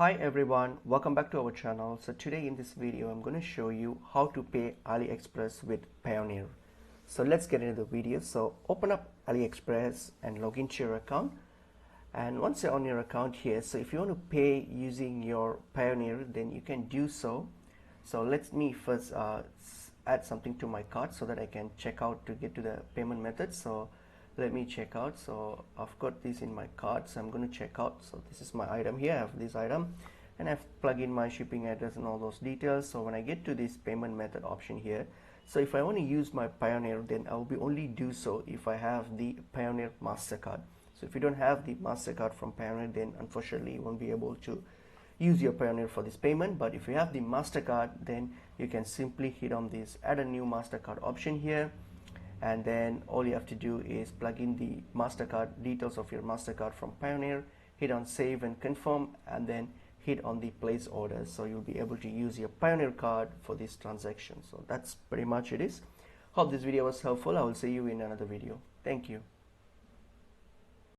Hi everyone, welcome back to our channel. So today in this video I'm going to show you how to pay AliExpress with Payoneer. So let's get into the video. So open up AliExpress and log into your account, and once you're on your account here, so if you want to pay using your Payoneer, then you can do so. So let me first add something to my cart so that I can check out to get to the payment method. So let me check out. So I've got this in my cart, so I'm going to check out. So this is my item here. I have this item and I've plugged in my shipping address and all those details. So when I get to this payment method option here, so if I want to use my Payoneer, then I will be only do so if I have the Payoneer MasterCard. So if you don't have the MasterCard from Payoneer, then unfortunately you won't be able to use your Payoneer for this payment. But if you have the MasterCard, then you can simply hit on this add a new MasterCard option here, and then all you have to do is plug in the MasterCard details of your MasterCard from Payoneer, hit on save and confirm, and then hit on the place order. So you'll be able to use your Payoneer card for this transaction. So that's pretty much it is. Hope this video was helpful. I will see you in another video. Thank you.